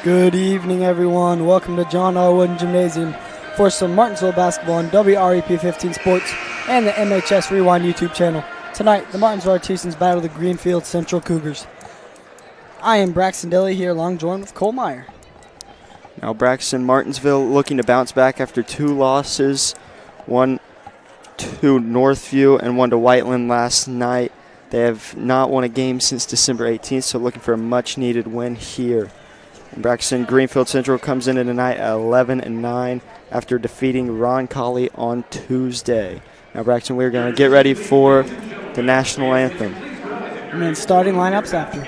Good evening, everyone. Welcome to John R. Wooden Gymnasium for some Martinsville basketball on WREP 15 Sports and the MHS Rewind YouTube channel. Tonight, the Martinsville Artisans battle the Greenfield-Central Cougars. I am Braxton Dilly here, along joined with Cole Meyer. Now Braxton, Martinsville looking to bounce back after two losses, one to Northview and one to Whiteland last night. They have not won a game since December 18th, so looking for a much-needed win here. And Braxton, Greenfield-Central comes in tonight at 11-9 after defeating Ron Colley on Tuesday. Now, Braxton, we're going to get ready for the national anthem. And then starting lineups after.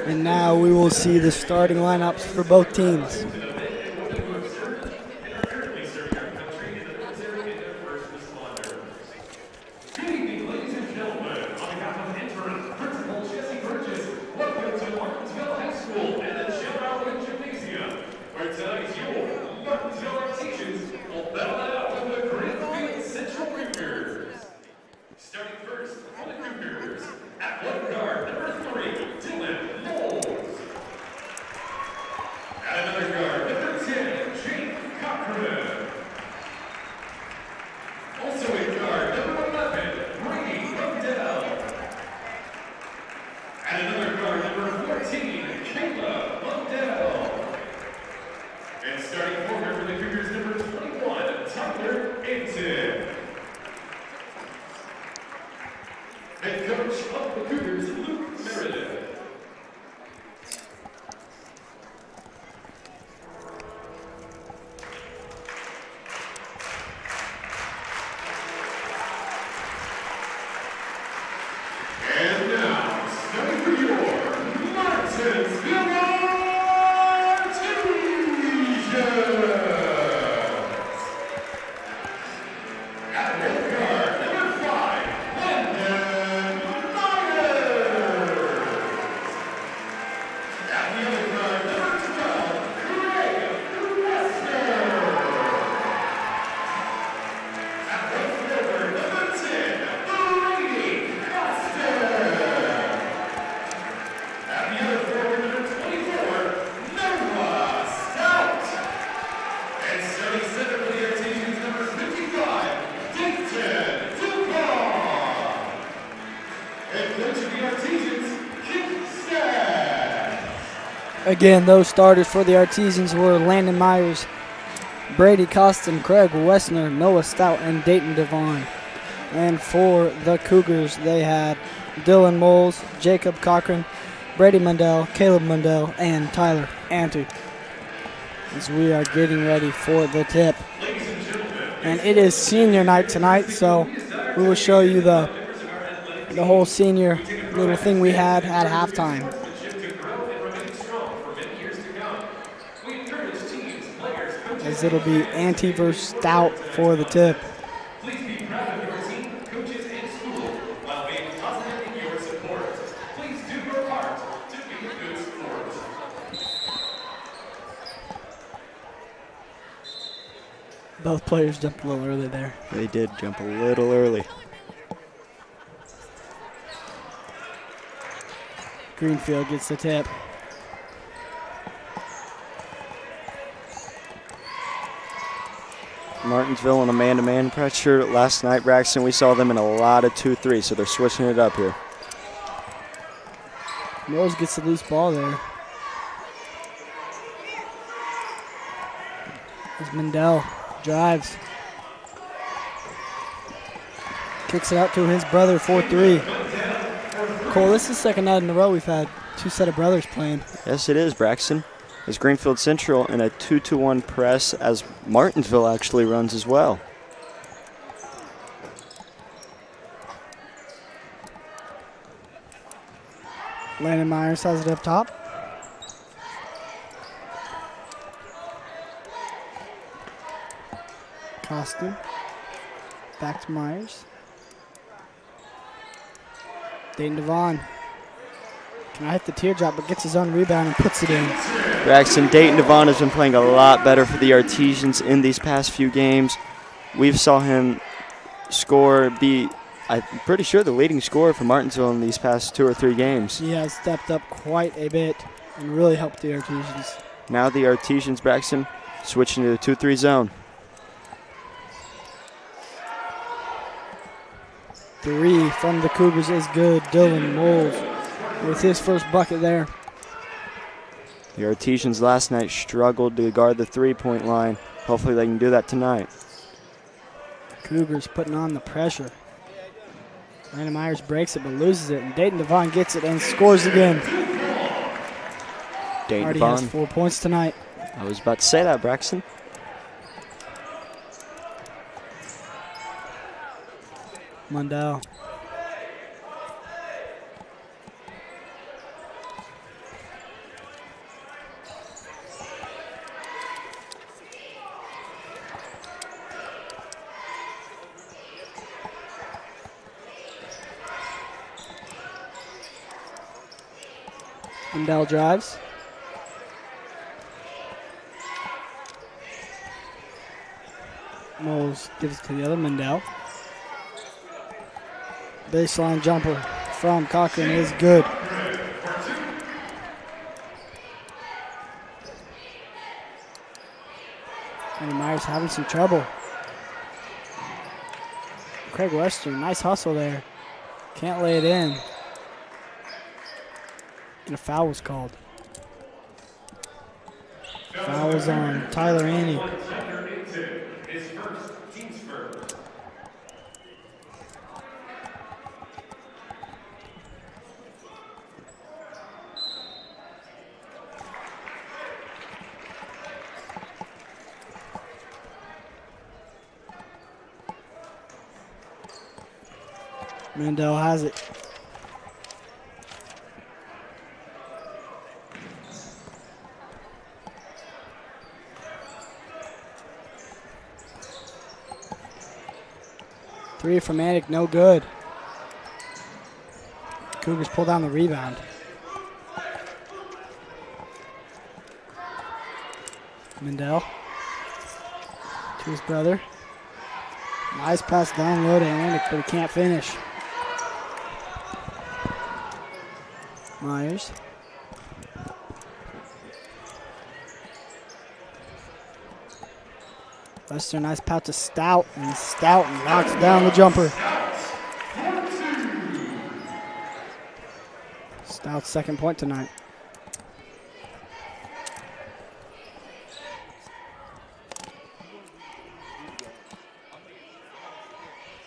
And now we will see the starting lineups for both teams. Again, those starters for the Artisans were Landon Myers, Brady Costin, Craig Wessner, Noah Stout, and Dayton Devon. And for the Cougars, they had Dylan Moles, Jacob Cochran, Brady Mundell, Caleb Mundell, and Tyler Ante. As we are getting ready for the tip. And it is senior night tonight, so we will show you the whole senior little thing we had at halftime. As it'll be Ante versus Stout for the tip. Both players jumped a little early there. They did jump a little early. Greenfield gets the tip. Martinsville on a man-to-man pressure. Last night, Braxton, we saw them in a lot of 2-3, so they're switching it up here. Rose gets the loose ball there. As Mendel drives. Kicks it out to his brother, 4-3. Cole, this is the second night in a row we've had two set of brothers playing. Yes, it is, Braxton. As Greenfield-Central in a 2-1 press, as Martinsville actually runs as well. Landon Myers has it up top. Costin. Back to Myers. Dayton Devon. Can I hit the teardrop, but gets his own rebound and puts it in. Braxton, Dayton Devon has been playing a lot better for the Artesians in these past few games. We've saw him score, I'm pretty sure, the leading scorer for Martinsville in these past 2 or 3 games. He has stepped up quite a bit and really helped the Artesians. Now the Artesians, Braxton, switching to the 2-3 zone. 3 from the Cougars is good. Dylan Moles with his first bucket there. The Artesians last night struggled to guard the three-point line. Hopefully they can do that tonight. Cougars putting on the pressure. Landon Myers breaks it but loses it, and Dayton Devon gets it and scores again. Dayton Already Devon has 4 points tonight. I was about to say that, Braxton. Mundell. Mundell drives. Moles gives it to the other Mundell. Baseline jumper from Cochran is good. And Myers having some trouble. Craig Western, nice hustle there. Can't lay it in. And a foul was called. Foul was on Tyler Ante. Mandel has it. Three from Manic, no good. Cougars pull down the rebound. Mandel to his brother. Nice pass down low to Manic, but he can't finish. Myers. Lester, nice pass to Stout, and Stout knocks down the jumper. Stout's second point tonight.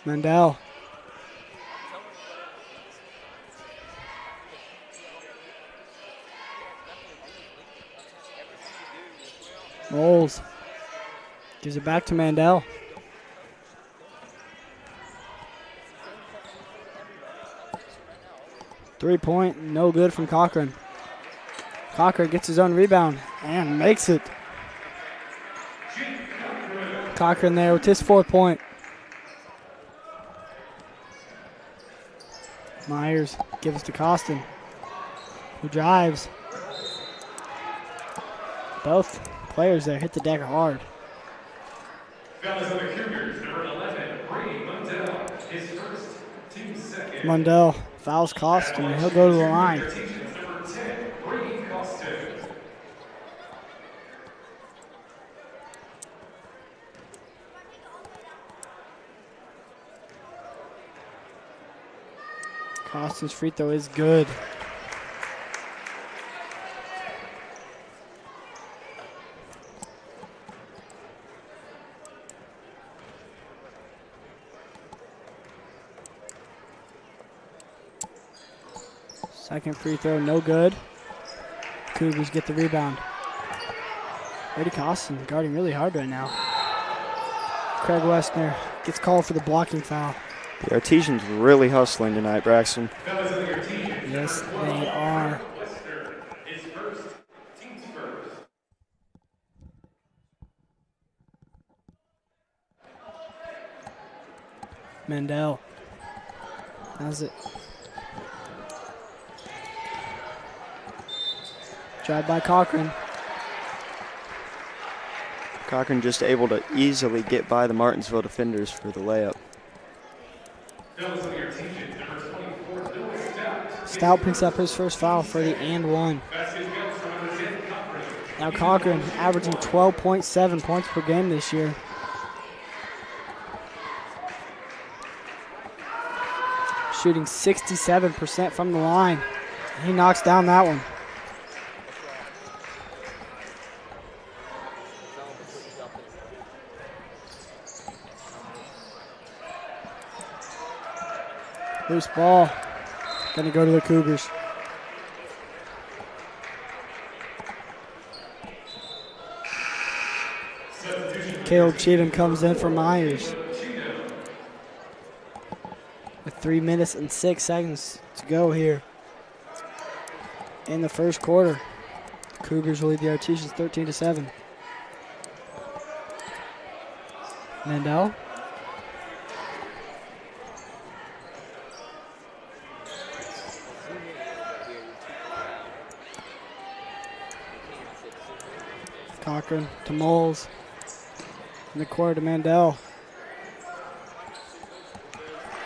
Mandel Rolls. Gives it back to Mandel. Three-point, no good from Cochran. Cochran gets his own rebound and makes it. Cochran there with his 4-point. Myers gives to Costin, who drives. Both players there hit the deck hard. Fellas on the Cougars, number 11, Brady Mundell, his first, team second. Mundell fouls Costin, and he'll go to the line. Number 10, Brady Costin. Costin's free throw is good. Second free throw, no good. Cougars get the rebound. Brady Costin guarding really hard right now. Craig Westner gets called for the blocking foul. The Artesians really hustling tonight, Braxton. Yes, they are. Mandel has it. Drive by Cochran. Cochran just able to easily get by the Martinsville defenders for the layup. Stout picks up his first foul for the and one. Now Cochran averaging 12.7 points per game this year. Shooting 67% from the line. He knocks down that one. Loose ball. Going to go to the Cougars. Caleb Cheatham comes in for Myers. With 3 minutes and 6 seconds to go here in the first quarter. Cougars will lead the Artesians 13-7. Mandel. Cochran to Moles. In the corner to Mandel.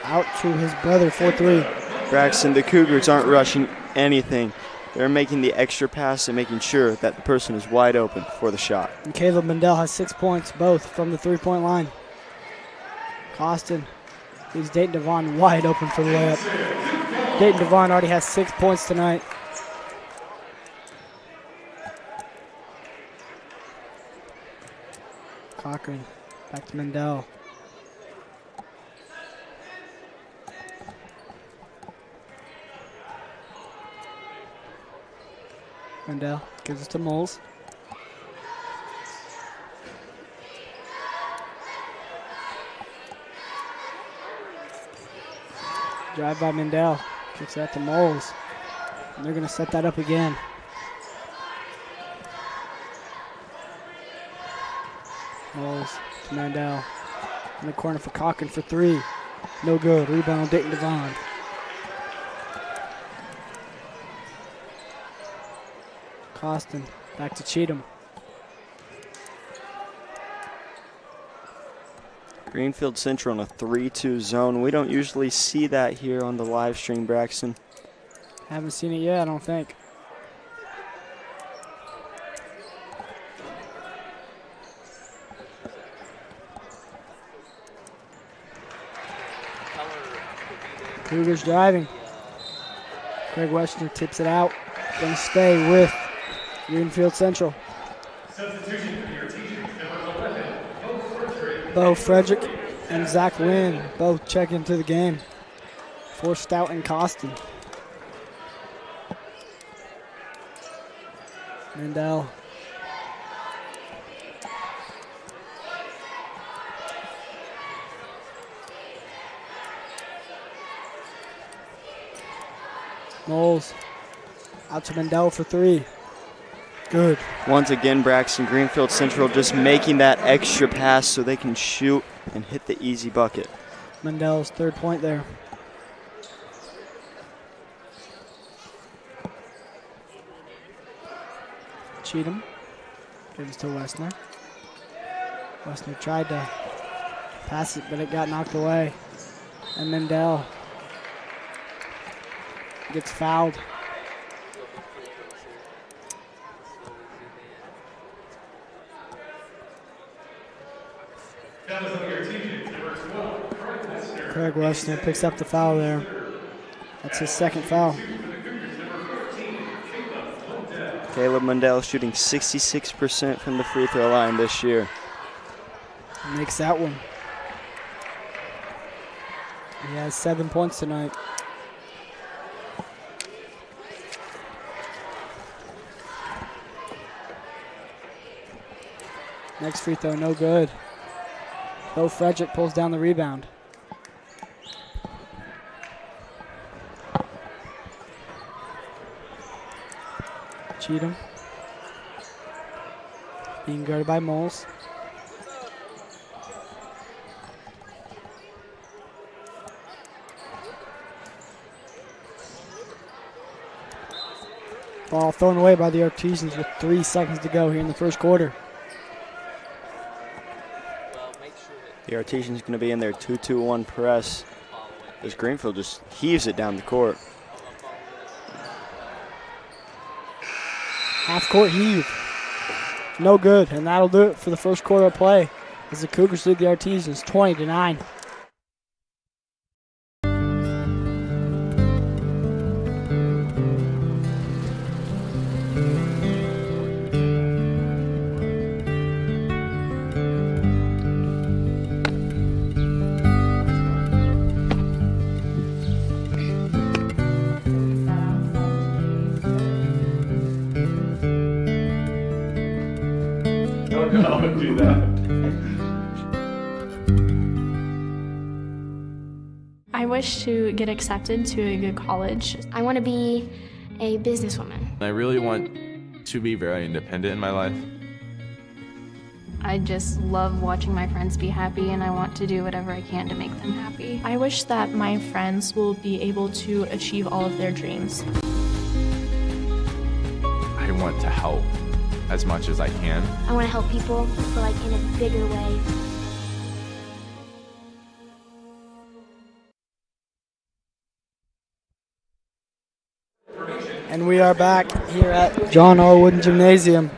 Out to his brother, 4-3. Braxton, the Cougars aren't rushing anything. They're making the extra pass and making sure that the person is wide open for the shot. And Caleb Mandel has 6 points, both from the three-point line. Costin leaves Dayton Devon wide open for the layup. Dayton Devon already has 6 points tonight. Cochran back to Mandel. Mandel gives it to Moles. Drive by Mandel. Kicks that to Moles. And they're going to set that up again. Moles to Mandel. In the corner for Cochran for 3. No good. Rebound Dayton Devon. Costin back to Cheatham. Greenfield-Central in a 3-2 zone. We don't usually see that here on the live stream, Braxton. Haven't seen it yet, I don't think. Cougars driving. Craig Westner tips it out. Going to stay with Greenfield-Central. Bo Frederick and Zach Lynn both check into the game for Stout and Costin. Mandel Moles out to Mendel for three. Good. Once again, Braxton, Greenfield-Central just making that extra pass so they can shoot and hit the easy bucket. Mendel's third point there. Cheatham gives to Westner. Westner tried to pass it, but it got knocked away. And Mendel gets fouled. Craig Westner picks up the foul there. That's his second foul. Caleb Mendel shooting 66% from the free throw line this year. Makes that one. He has 7 points tonight. Next free throw, no good. Bo Frederick pulls down the rebound. Cheatham being guarded by Moles. Ball thrown away by the Artesians with 3 seconds to go here in the first quarter. The Artesians going to be in their 2-2-1 press as Greenfield just heaves it down the court. Half-court heave. No good, and that'll do it for the first quarter of play as the Cougars lead the Artesians 20-9. Don't do that. I wish to get accepted to a good college. I want to be a businesswoman. I really want to be very independent in my life. I just love watching my friends be happy, and I want to do whatever I can to make them happy. I wish that my friends will be able to achieve all of their dreams. I want to help as much as I can. I want to help people, but like in a bigger way. And we are back here at John R. Wooden Gymnasium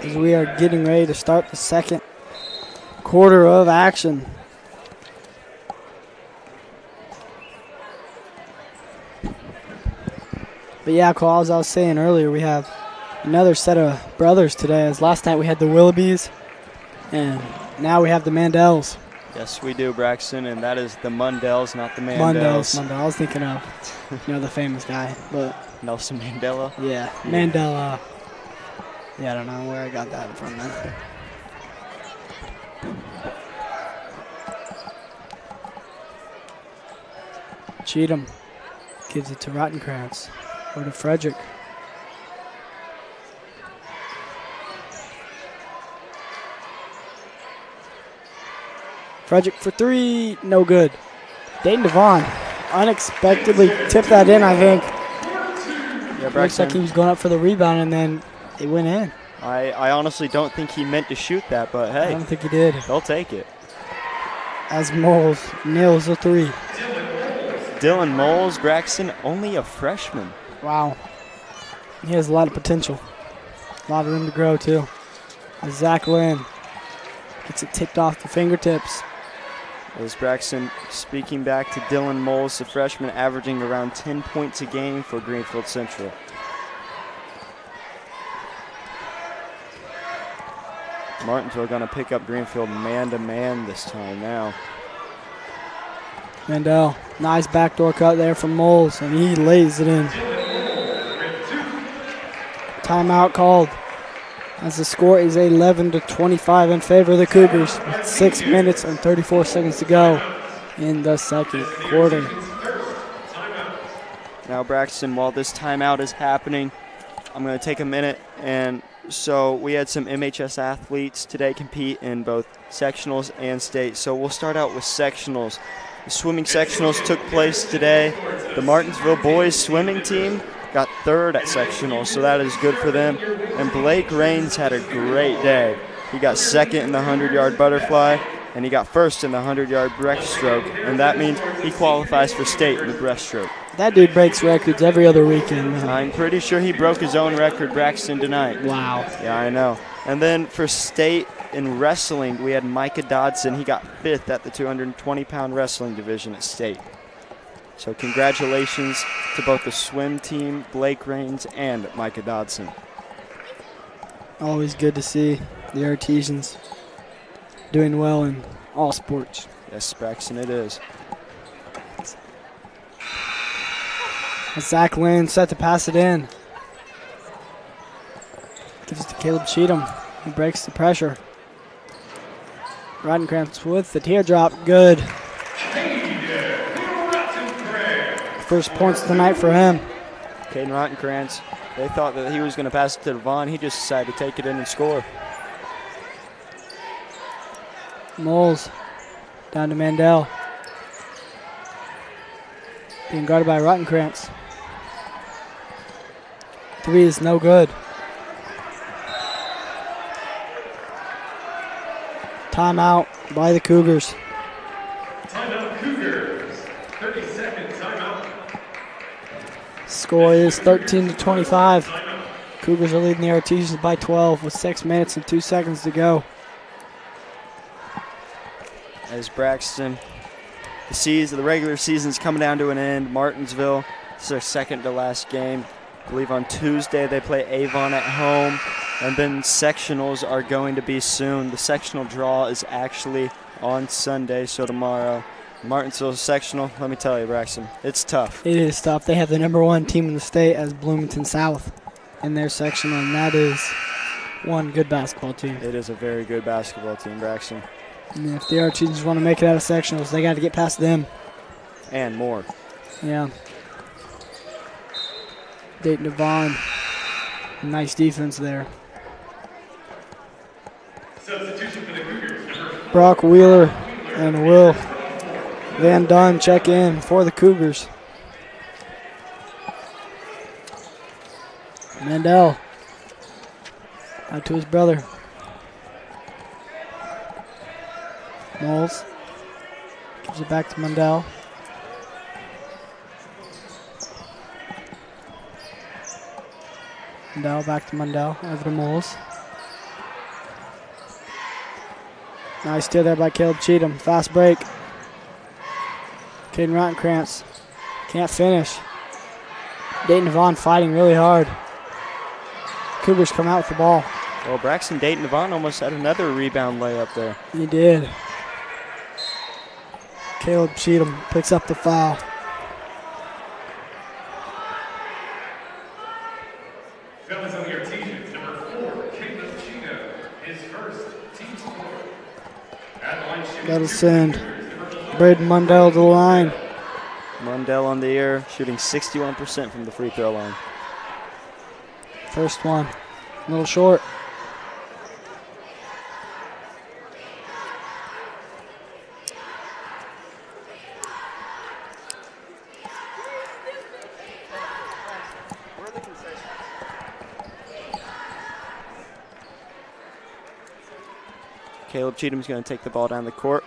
as we are getting ready to start the second quarter of action. But yeah, Cole, as I was saying earlier, we have another set of brothers today, as last night we had the Willoughbys, and now we have the Mandels. Yes, we do, Braxton, and that is the Mundells, not the Mandels. Mundell. I was thinking of, the famous guy, but Nelson Mandela. yeah, Mandela. Yeah, I don't know where I got that from then. Cheatham gives it to Rottenkrantz, or to Frederick. Frederick for three, no good. Dayton Devon unexpectedly tipped that in, I think. Yeah, Looks like he was going up for the rebound, and then it went in. I honestly don't think he meant to shoot that, but I hey, don't think he did. they'll take it. As Moles nails the three. Dylan Moles, Braxton, only a freshman. Wow. He has a lot of potential. A lot of room to grow, too. As Zach Lynn gets it tipped off the fingertips. As Braxton speaking back to Dylan Moles, the freshman, averaging around 10 points a game for Greenfield-Central. Martinsville going to pick up Greenfield man-to-man this time now. Mandel, nice backdoor cut there from Moles, and he lays it in. Timeout called as the score is 11-25 in favor of the Cougars with 6 minutes and 34 seconds to go in the second quarter. Now, Braxton, while this timeout is happening, I'm going to take a minute. And so we had some MHS athletes today compete in both sectionals and state. So we'll start out with sectionals. The swimming sectionals took place today. The Martinsville boys swimming team got third at sectionals, so that is good for them. And Blake Raines had a great day. He got second in the 100-yard butterfly, and he got first in the 100-yard breaststroke, and that means he qualifies for state in the breaststroke. That dude breaks records every other weekend, man. I'm pretty sure he broke his own record, Braxton, tonight. Wow. Yeah, I know. And then for state in wrestling, we had Micah Dodson. He got fifth at the 220-pound wrestling division at state. So congratulations to both the swim team, Blake Raines, and Micah Dodson. Always good to see the Artesians doing well in all sports. Yes, Braxton, it is. Zach Lynn set to pass it in. Gives it to Caleb Cheatham. He breaks the pressure. Rodenkrantz with the teardrop. Good. First points of the night for him. Caden Rodenkrantz, they thought that he was going to pass it to Devon. He just decided to take it in and score. Moles down to Mandel. Being guarded by Rodenkrantz. Three is no good. Timeout by the Cougars. Timeout Cougars. 30-second timeout. Score is 13-25. Cougars are leading the Artesians by 12 with 6 minutes and 2 seconds to go. As Braxton, the regular season's coming down to an end. Martinsville, this is their second to last game. I believe on Tuesday they play Avon at home, and then sectionals are going to be soon. The sectional draw is actually on Sunday, so tomorrow. Martinsville sectional, let me tell you, Braxton, it's tough. It is tough. They have the #1 team in the state as Bloomington South in their sectional, and that is one good basketball team. It is a very good basketball team, Braxton. And if the Artesians want to make it out of sectionals, they got to get past them. And more. Yeah. Dayton Devon, nice defense there. Substitution for the Cougars. Brock Wheeler and Will Van Dunn check in for the Cougars. Mandel out to his brother. Moles gives it back to Mandel. Mandel back to Mandel, over to Moles. Nice steal there by Caleb Cheatham. Fast break. Caden Rodenkrantz can't finish. Dayton Devon fighting really hard. Cougars come out with the ball. Well, Braxton Dayton Devon almost had another rebound layup there. He did. Caleb Cheatham picks up the foul. Fellas on the Artesians, #4, Caleb Cheatham, his first team score. At the line shooting That'll send Braden Mundell to the line. Mundell on the air, shooting 61% from the free throw line. First one, a little short. Caleb Cheatham's going to take the ball down the court.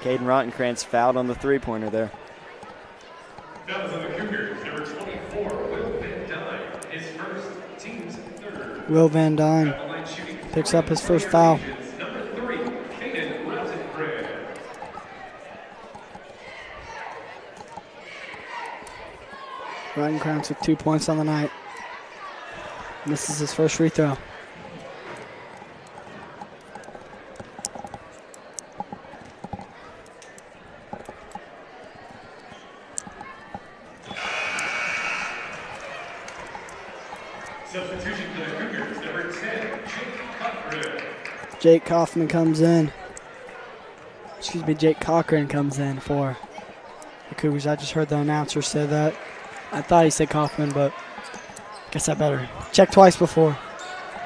Caden Rodenkrantz fouled on the three-pointer there. Fellas on the Cougars, #24, Will Van Dyne, his first, team's third. Will Van Dyne At the line shooting picks up his first foul. #3, Caden Rosenbrand. Rodenkrantz with 2 points on the night. And this is his first free throw. Substitution for the Cougars, #10, Jake Cochran. Jake Kaufman comes in. Jake Cochran comes in for the Cougars. I just heard the announcer say that. I thought he said Kaufman, but I guess I better check twice before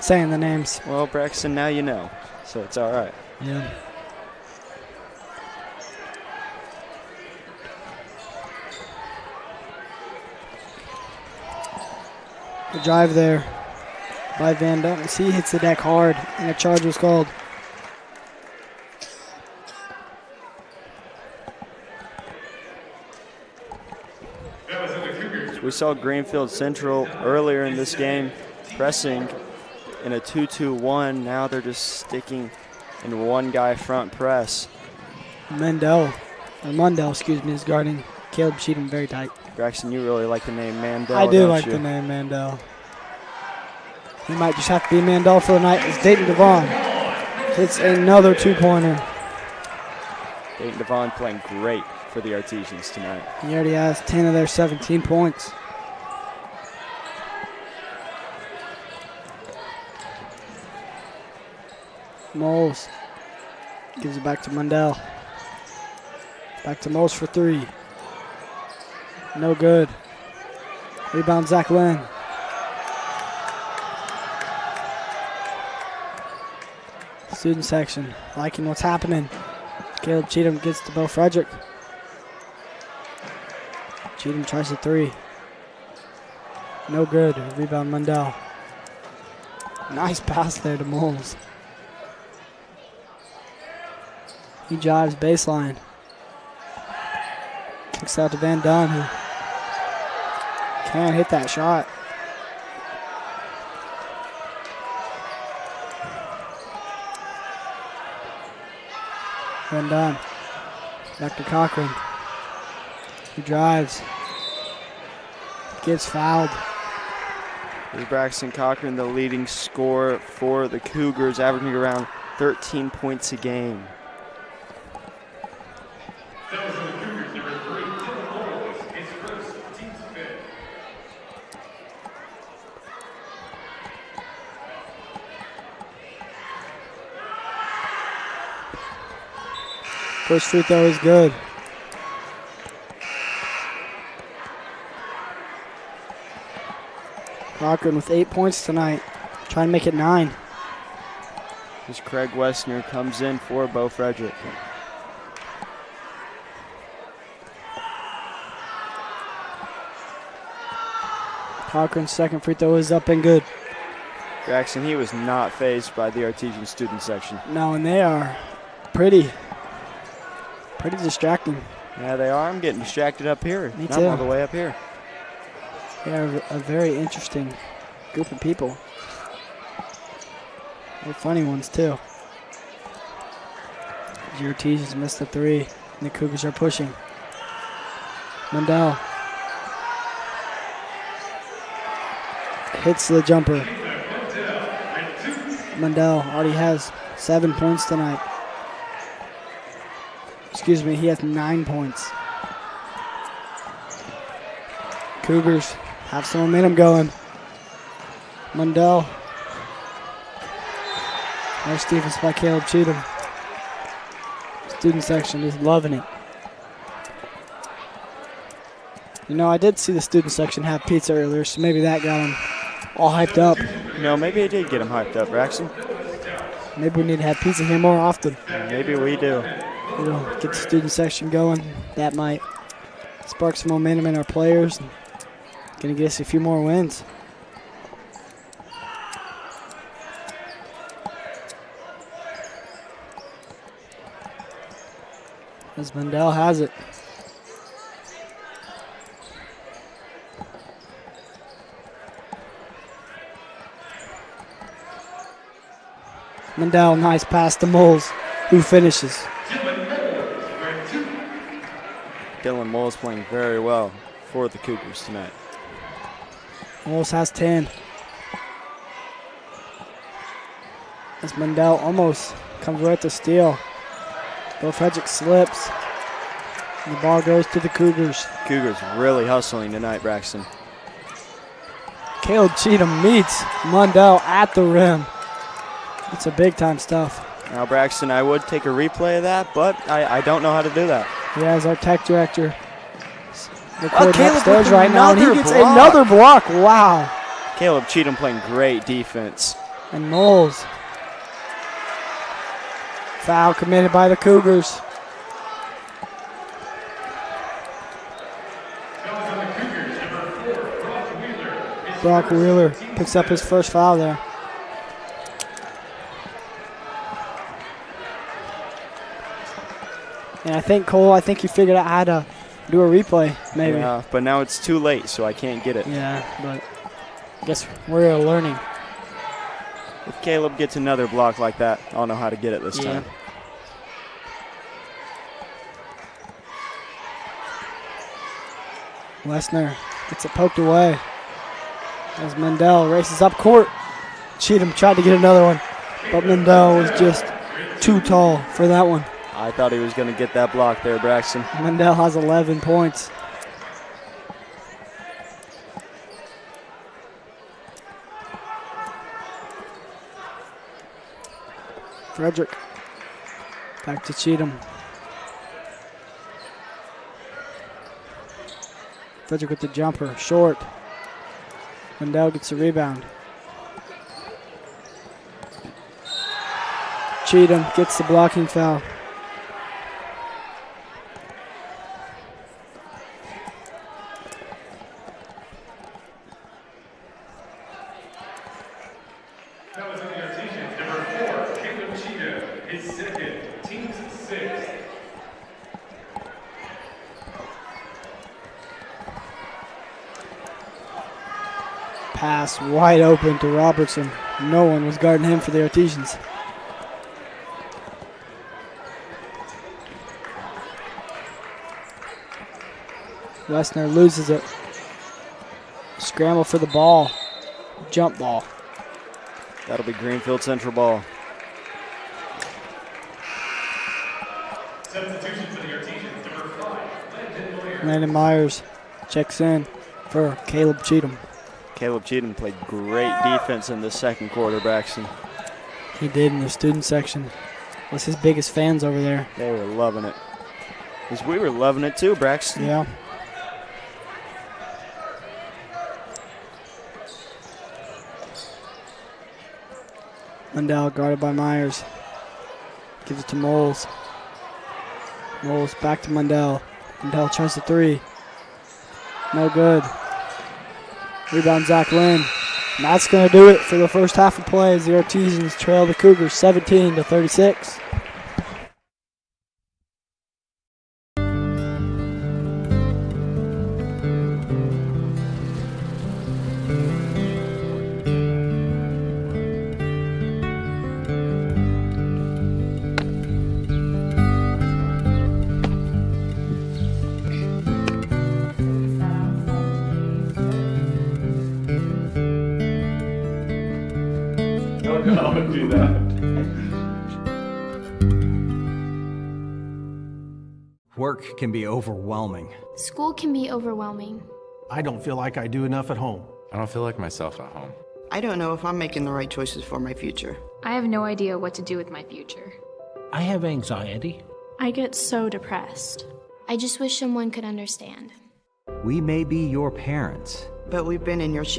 saying the names. Well, Braxton, now you know, so it's all right. Yeah. The drive there by Van Dunn. He hits the deck hard, and a charge was called. We saw Greenfield-Central earlier in this game pressing in a 2-2-1. Now they're just sticking in one guy front press. Mundell, is guarding Caleb Cheatham very tight. Braxton, you really like the name Mandel. I do don't like you? the name Mandel. He might just have to be Mandel for the night. It's Dayton Devon. Hits another two-pointer. Dayton Devon playing great for the Artesians tonight. He already has 10 of their 17 points. Moles gives it back to Mundell. Back to Moles for three. No good. Rebound Zach Lynn. Student section liking what's happening. Caleb Cheatham gets to Bo Frederick. Cheatham tries a three. No good. Rebound Mundell. Nice pass there to Moles. He drives baseline. Kicks out to Van Dunn, who can't hit that shot. Van Dunn. Back to Cochran. He drives. Gets fouled. Here's Braxton Cochran, the leading scorer for the Cougars, averaging around 13 points a game. First free throw is good. Cochran with 8 points tonight. Trying to make it 9. As Craig Westner comes in for Bo Frederick. Cochran's second free throw is up and good. Braxton, he was not fazed by the Artesian student section. No, and they are pretty distracting. Yeah, they are. I'm getting distracted up here. Me I'm too. all the way up here. They are a very interesting group of people. They're funny ones, too. The Artesians missed the three, and the Cougars are pushing. Mundell hits the jumper. Mundell already has 7 points tonight. Excuse me, he has 9 points. Cougars have some momentum going. Mundell. Nice defense by Caleb Cheatham. Student section is loving it. You know, I did see the student section have pizza earlier, so maybe that got them all hyped up. No, maybe it did get him hyped up, Braxton. Maybe we need to have pizza here more often. Maybe we do. You know, get the student section going. That might spark some momentum in our players. And gonna get us a few more wins. As Mundell has it. Mundell, nice pass to Moles, who finishes. Dylan Moles playing very well for the Cougars tonight. Moles has 10. As Mundell almost comes right to steal. Bo Frederick slips. And the ball goes to the Cougars. Cougars really hustling tonight, Braxton. Caleb Cheatham meets Mundell at the rim. It's a big time stuff. Now, Braxton, I would take a replay of that, but I don't know how to do that. Yeah, as our tech director recording Caleb upstairs with right now, and he another gets block. another block. Wow. Caleb Cheatham playing great defense. And Knowles. Foul committed by the Cougars. Brock Wheeler picks up his first foul there. And I think, Cole, you figured out how to do a replay, maybe. Yeah, but now it's too late, so I can't get it. Yeah, but I guess we're learning. If Caleb gets another block like that, I'll know how to get it this time. Lesnar gets it poked away as Mendel races up court. Cheatham tried to get another one, but Mendel was just too tall for that one. I thought he was going to get that block there, Braxton. Mendel has 11 points. Frederick back to Cheatham. Frederick with the jumper, short. Mendel gets the rebound. Cheatham gets the blocking foul. That was on the Artesian. Number 4, Caleb Cheatham, his second, team's sixth. Pass wide open to Robertson. No one was guarding him for the Artesians. Lesnar loses it. Scramble for the ball. Jump ball. That'll be Greenfield-Central ball. Substitution for the Artesians, number 5, Landon Moyer. Landon Myers checks in for Caleb Cheatham. Caleb Cheatham played great defense in the second quarter, Braxton. He did in the student section. Was his biggest fans over there. They were loving it. Because we were loving it too, Braxton. Yeah. Mendel guarded by Myers. Gives it to Moles. Moles back to Mendel. Mendel tries the three. No good. Rebound Zach Lynn. And that's going to do it for the first half of play as the Artesians trail the Cougars 17-36. Don't do that. Work can be overwhelming. School can be overwhelming. I don't feel like I do enough at home. I don't feel like myself at home. I don't know if I'm making the right choices for my future. I have no idea what to do with my future. I have anxiety. I get so depressed. I just wish someone could understand. We may be your parents. But we've been in your shoes.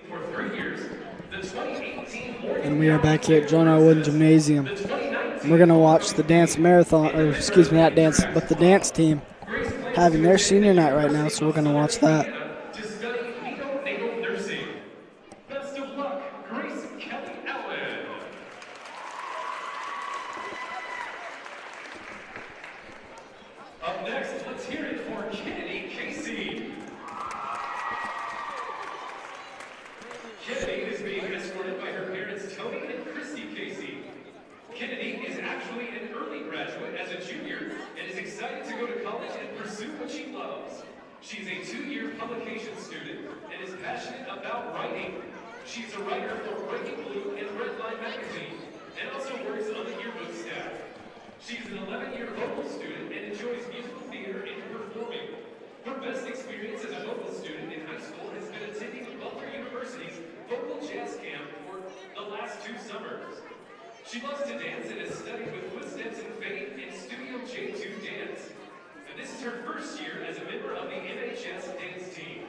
For 3 years, the 2018 And we are back here at John R. Wooden Gymnasium. We're going to watch the dance marathon, or excuse me, not dance, but the dance team having their senior night right now, so we're going to watch that. to study neonatal nursing. Best of luck, Grace Kelly Allen. Up next, let's hear it for Kennedy Casey. Kennedy is being escorted by her parents Tony and Christy Casey. Kennedy is actually an early graduate as a junior and is excited to go to college and pursue what she loves. She's a about writing. She's a writer for Breaking Blue and Red Line Magazine, and also works on the yearbook staff. She's an 11-year vocal student and enjoys musical theater and performing. Her best experience as a vocal student in high school has been attending Butler University's Vocal Jazz Camp for the last 2 summers. She loves to dance and has studied with Footsteps in Faith and Studio J2 Dance. And this is her first year as a member of the MHS dance team.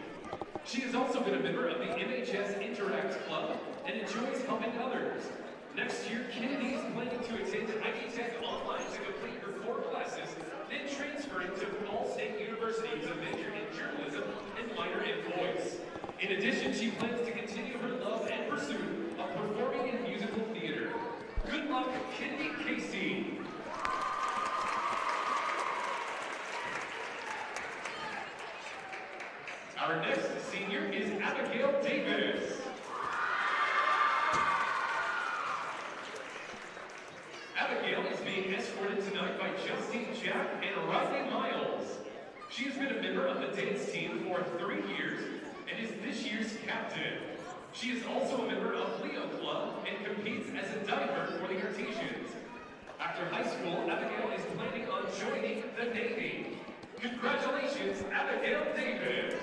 She has also been a member of the MHS Interact Club and enjoys helping others. Next year, Kennedy is planning to attend Ivy Tech online to complete her 4 classes, then transferring to Ball State University to major in journalism and minor in voice. In addition, she plans to continue her love and pursuit of performing in musical theater. Good luck, Kennedy Casey. Our next senior is Abigail Davis. Abigail is being escorted tonight by Justine Jack and Riley Miles. She has been a member of the dance team for 3 years and is this year's captain. She is also a member of Leo Club and competes as a diver for the Artesians. After high school, Abigail is planning on joining the Navy. Congratulations, Abigail Davis.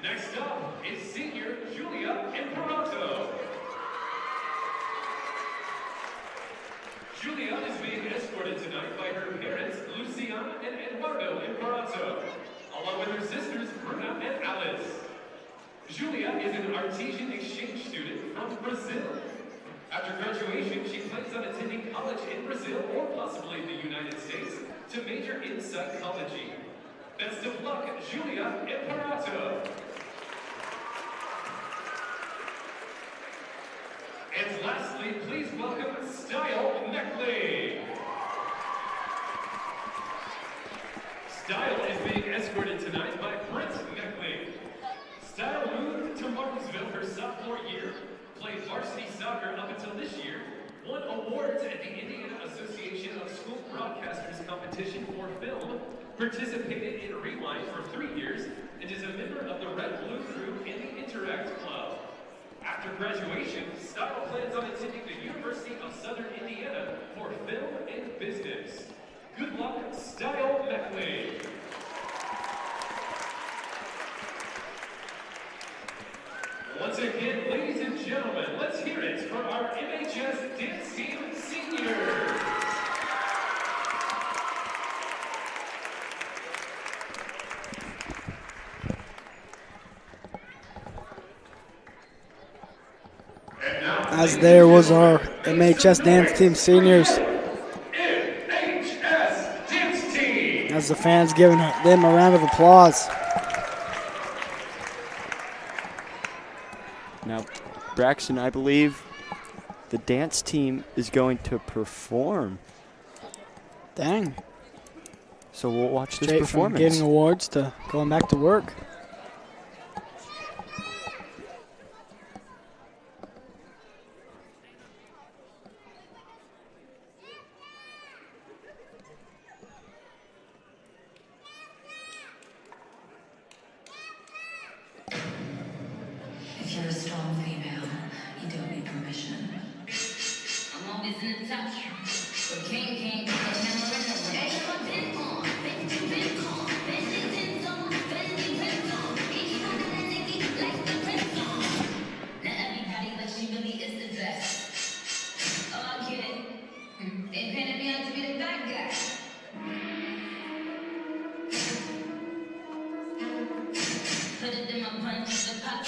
Next up is senior Julia Imperato. Julia is being escorted tonight by her parents, Luciana and Eduardo Imperato, along with her sisters, Bruna and Alice. Julia is an Artesian exchange student from Brazil. After graduation, she plans on attending college in Brazil or possibly the United States to major in psychology. Best of luck, Julia Imperato. And lastly, please welcome Style Meckley. Style is being escorted tonight by Brent Meckley. Style moved to Martinsville her sophomore year, played varsity soccer up until this year, won awards at the Indiana Association of School Broadcasters competition for film, participated in Rewind for 3 years, and is a member of the Red Blue Crew in the Interact Club. After graduation, Style plans on attending the University of Southern Indiana for film and business. Good luck, Style Meckley. Once again, ladies and gentlemen, let's hear it for our MHS Dance Team Seniors. As there was our MHS Dance Team Seniors. MHS Dance Team. As the fans giving them a round of applause. Now, Braxton, I believe the dance team is going to perform. Dang. So we'll watch this Straight performance. from getting awards to going back to work. If you're a strong female, you don't need permission. I'm always in the touch. But can't get the hammer in the way. I've been on, been on, been on, been on. Each one of them niggas like the Prince on. Not everybody, but she really is the best. Oh, I get it. They painted me out to be the bad guy. Put it in my punch, the pop.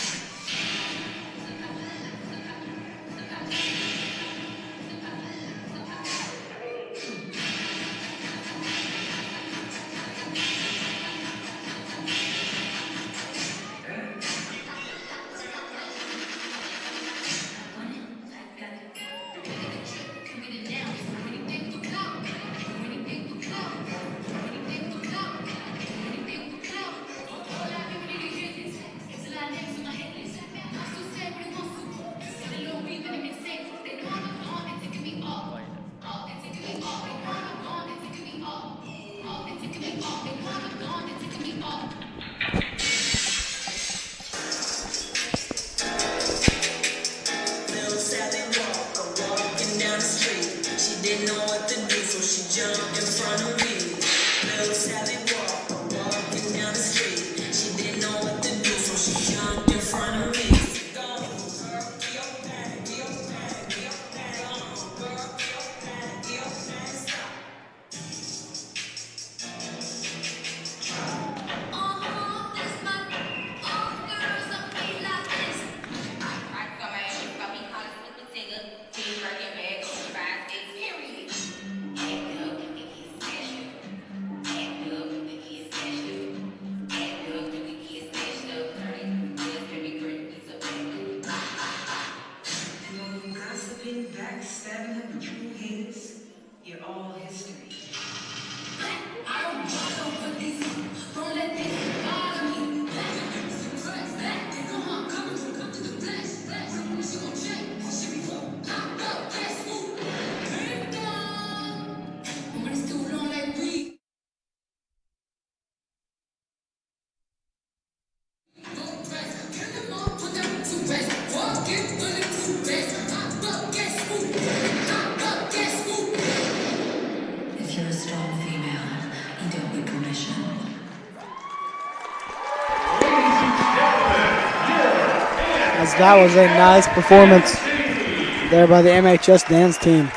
If you're a strong female, you don't need permission. As that was a nice performance there by the MHS dance team.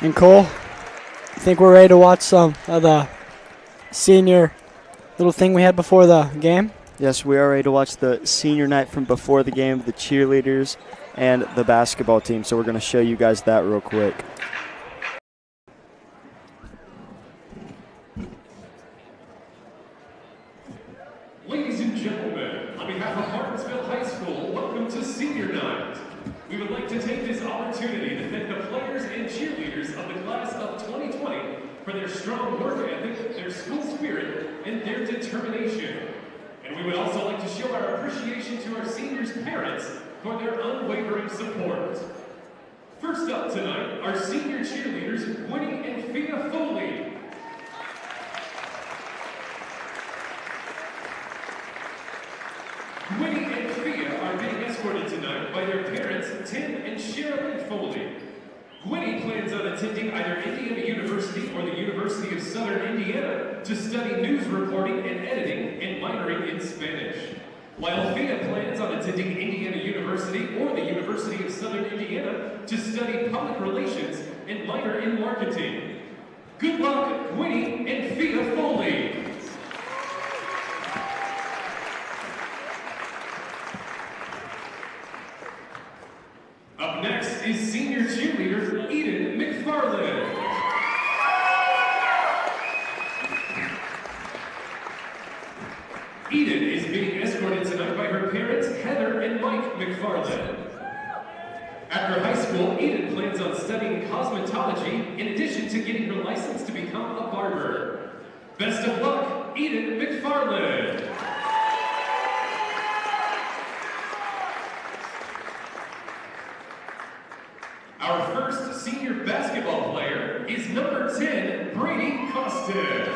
And Cole, I think we're ready to watch some of the senior little thing we had before the game. Yes, we are ready to watch the senior night from before the game, the cheerleaders and the basketball team. So we're going to show you guys that real quick. Ladies and gentlemen, on behalf of Martinsville High School, welcome to Senior Night. We would like to take this opportunity to thank the players and cheerleaders of the class of 2020 for their strong work ethic, their school spirit, and their determination. And we would also like to show our appreciation to our seniors' parents for their unwavering support. First up tonight, our senior cheerleaders, Winnie and Fia Foley. Winnie and Fia are being escorted tonight by their parents, Tim and Sherilyn Foley. Winnie plans on attending either Indiana University or the University of Southern Indiana to study news reporting and editing and minoring in Spanish. While Fia plans on attending Indiana University or the University of Southern Indiana to study public relations and minor in marketing. Good luck, Winnie and Fia Foley. Up next is senior cheerleader Eden McFarland. Eden is being escorted tonight by her parents, Heather and Mike McFarland. After high school, Eden plans on studying cosmetology in addition to getting her license to become a barber. Best of luck, Eden McFarland. Our first senior basketball player is number 10, Brady Costin.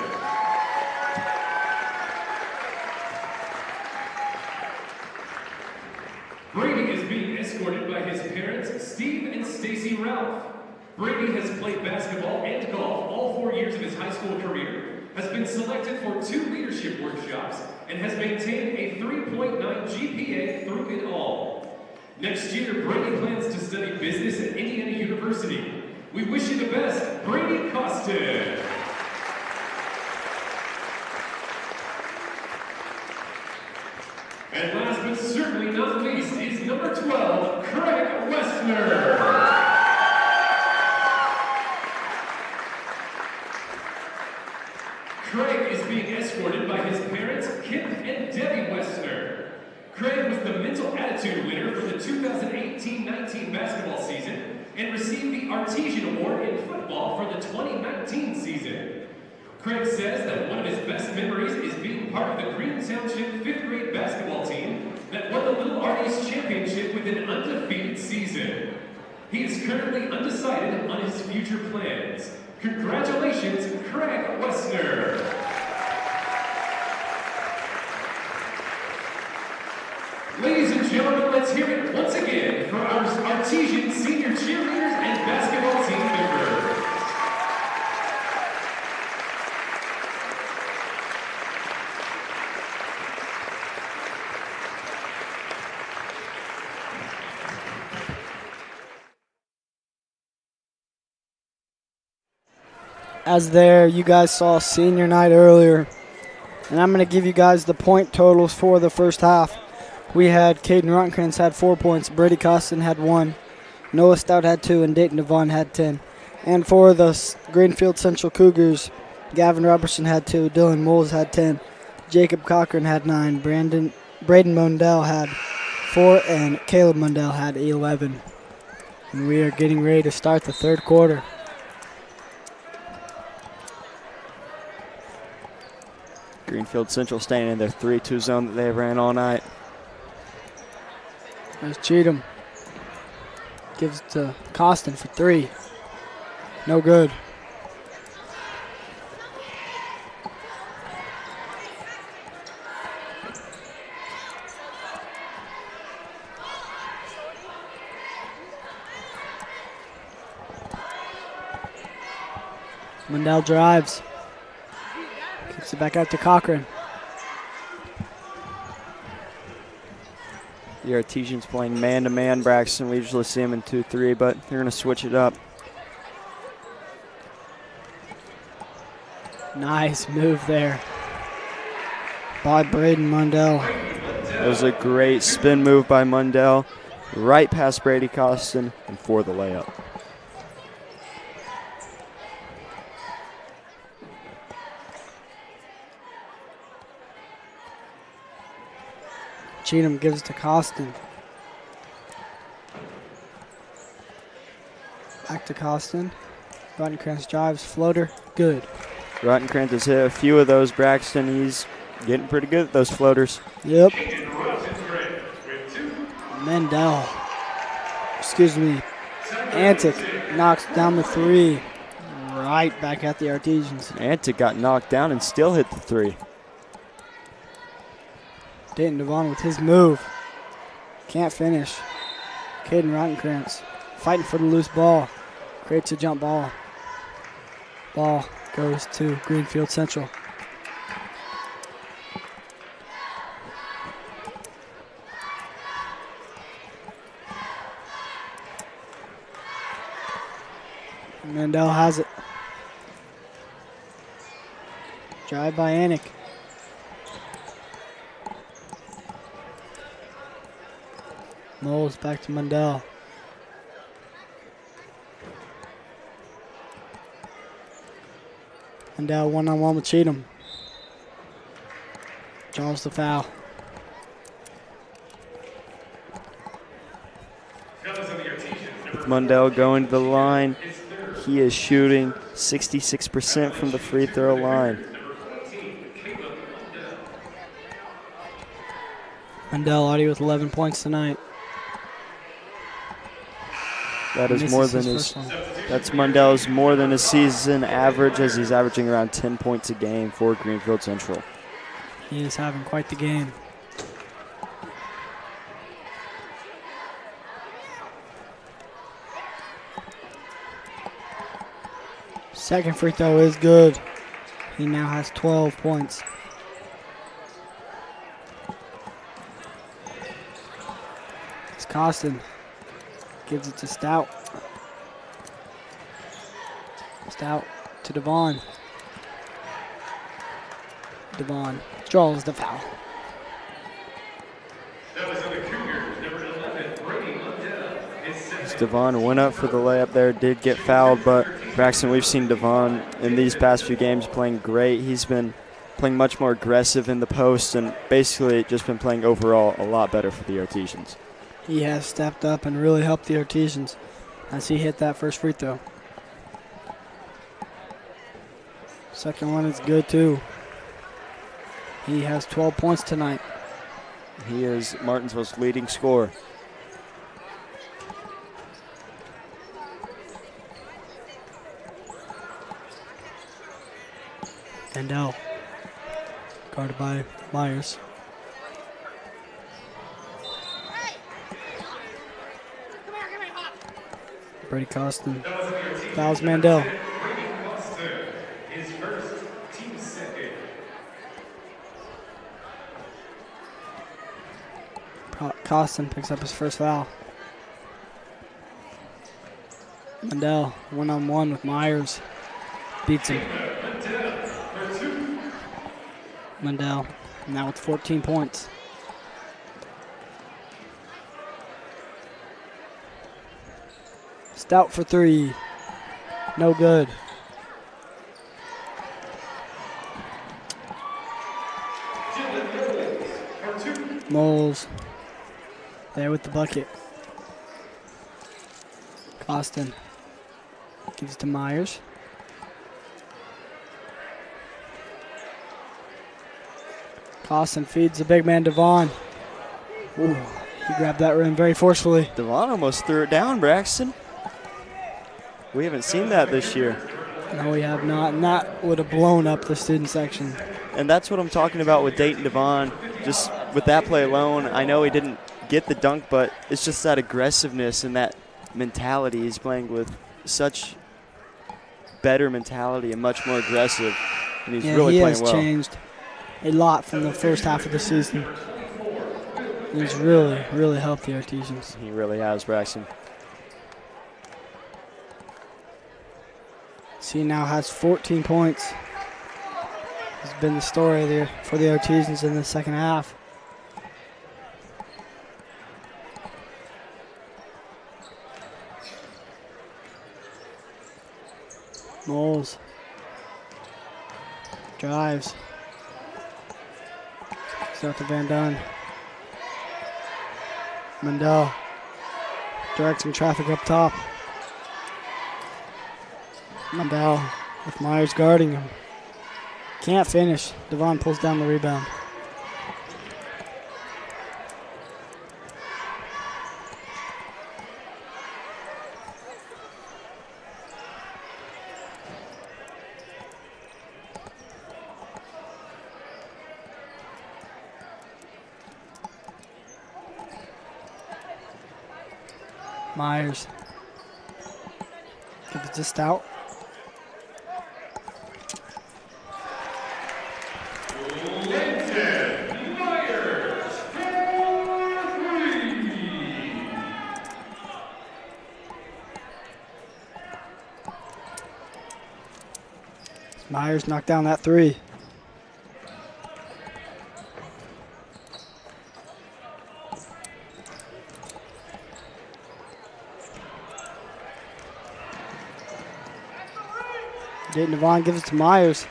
Brady is being escorted by his parents, Steve and Stacy Ralph. Brady has played basketball and golf all 4 years of his high school career, has been selected for 2 leadership workshops, and has maintained a 3.9 GPA through it all. Next year, Brady plans to study business at Indiana University. We wish you the best, Brady Costin. And last but certainly not least is number 12, Craig Westner. Craig is being escorted by his parents, Kip and Debbie Westner. Craig was the mental attitude winner for the 2018-19 basketball season and received the Artesian Award in football for the 2019 season. Craig says that one of his best memories is being part of the Green Township 5th grade basketball team that won the Little Arties Championship with an undefeated season. He is currently undecided on his future plans. Congratulations, Craig Wessner. Ladies and gentlemen, let's hear it once again for our Artesian senior cheerleaders and basketball team members. As there, you guys saw senior night earlier, and I'm going to give you guys the point totals for the first half. We had Caden Ruttenkrantz had 4 points, Brady Costin had 1, Noah Stout had 2, and Dayton Devon had 10. And for the Greenfield-Central Cougars, Gavin Robertson had 2, Dylan Moles had 10, Jacob Cochran had 9, Braden Mundell had 4, and Caleb Mundell had 11. And we are getting ready to start the third quarter. Greenfield-Central staying in their 3-2 zone that they ran all night. There's Cheatham. Gives it to Costin for 3. No good. Mundell drives. Kicks it back out to Cochran. The Artesians playing man-to-man Braxton. We usually see them in 2-3, but they're going to switch it up. Nice move there by Braden Mundell. It was a great spin move by Mundell, right past Brady Costin, and for the layup. Cheatham gives it to Costin. Back to Costin. Ruttenkrantz drives, floater, good. Ruttenkrantz has hit a few of those, Braxton. He's getting pretty good at those floaters. Yep. Mendel. Antic knocks down the 3. Right back at the Artesians. Antic got knocked down and still hit the 3. Dayton Devon with his move. Can't finish. Caden Ruttenkrantz fighting for the loose ball. Creates a jump ball. Ball goes to Greenfield-Central. Mendel has it. Drive by Anik. Moles back to Mundell. Mundell one-on-one with Cheatham. Draws the foul. With Mundell going to the line, he is shooting 66% from the free throw line. Mundell already with 11 points tonight. That is more than his. That's Mundell's more than his season average, as he's averaging around 10 points a game for Greenfield-Central. He is having quite the game. Second free throw is good. He now has 12 points. It's Costin. Gives it to Stout. Stout to Devon. Devon draws the foul. That was on the Cougars, number 11, Brady Mundell. Devon went up for the layup there, did get fouled, but Braxton, we've seen Devon in these past few games playing great. He's been playing much more aggressive in the post and basically just been playing overall a lot better for the Artesians. He has stepped up and really helped the Artesians as he hit that first free throw. Second one is good too. He has 12 points tonight. He is Martinsville's leading scorer. Mandel. Guarded by Myers. Brady Costin fouls Mandel. His first, team second. Costin picks up his first foul. Mandel one-on-one with Myers. Beats him. Mandel now with 14 points. Stout for three. No good. Moles there with the bucket. Costin gives it to Myers. Costin feeds the big man, Devon. Ooh, he grabbed that rim very forcefully. Devon almost threw it down, Braxton. We haven't seen that this year. No, we have not, and that would have blown up the student section. And that's what I'm talking about with Dayton Devon. Just with that play alone, I know he didn't get the dunk, but it's just that aggressiveness and that mentality. He's playing with such better mentality and much more aggressive, and he's really playing well. He has changed a lot from the first half of the season. He's really, really helped the Artesians. He really has, Braxton. He now has 14 points. Has been the story there for the Artesians in the second half. Moles drives. Out to Van Dunn. Mandel directing traffic up top. Mandel with Myers guarding him. Can't finish. Devon pulls down the rebound. Myers gives it to Stout. Myers knocked down that three. Dayton Devon gives it to Myers.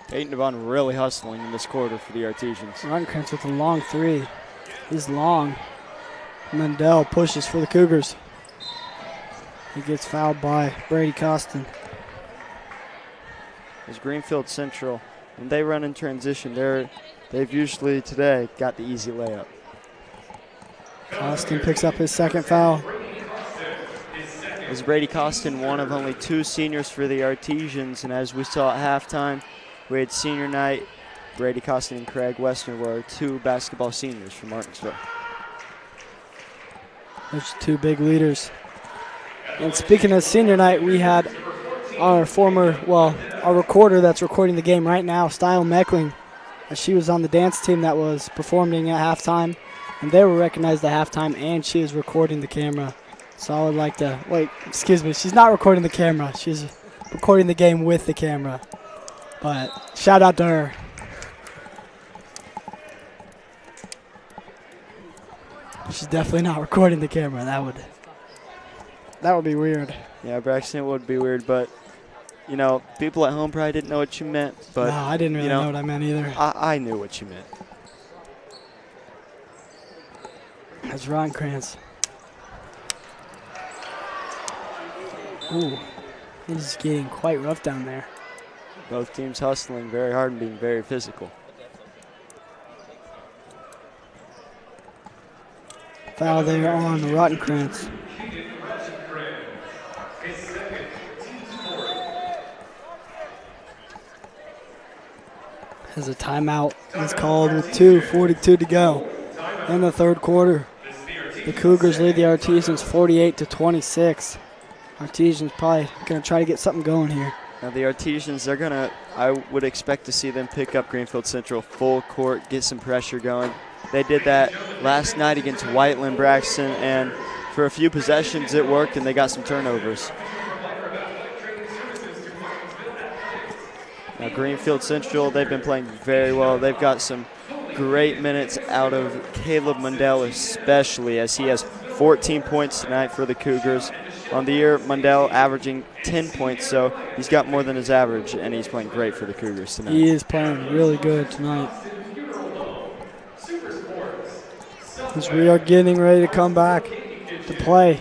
Dayton Devon really hustling in this quarter for the Artesians. Runkrantz with a long three. He's long. Mandel pushes for the Cougars. He gets fouled by Brady Costin. As Greenfield-Central, when they run in transition, they've usually today got the easy layup. Costin picks up his second foul. As Brady Costin, one of only two seniors for the Artesians, and as we saw at halftime, we had senior night. Brady Costin and Craig Westner were two basketball seniors from Martinsville. Those two big leaders. And speaking of senior night, we had our recorder that's recording the game right now, Style Meckling. She was on the dance team that was performing at halftime, and they were recognized at halftime, and she is recording the camera. So I would like to, she's not recording the camera. She's recording the game with the camera. But shout out to her. She's definitely not recording the camera. That would be weird. Yeah, Braxton, it would be weird, but you know, people at home probably didn't know what you meant. But no, I didn't really know what I meant either. I knew what you meant. That's Ronkrantz. Ooh, it is getting quite rough down there. Both teams hustling very hard and being very physical. Foul there on Rottenkrantz. As a timeout is called with 2:42 to go in the third quarter. The Cougars lead the Artesians 48-26. Artesians probably going to try to get something going here. Now the Artesians, I would expect to see them pick up Greenfield-Central full court, get some pressure going. They did that last night against Whiteland Braxton, and for a few possessions it worked and they got some turnovers. Now Greenfield-Central, they've been playing very well. They've got some great minutes out of Caleb Mundell especially, as he has 14 points tonight for the Cougars. On the year, Mundell averaging 10 points, so he's got more than his average, and he's playing great for the Cougars tonight. He is playing really good tonight. As we are getting ready to come back to play.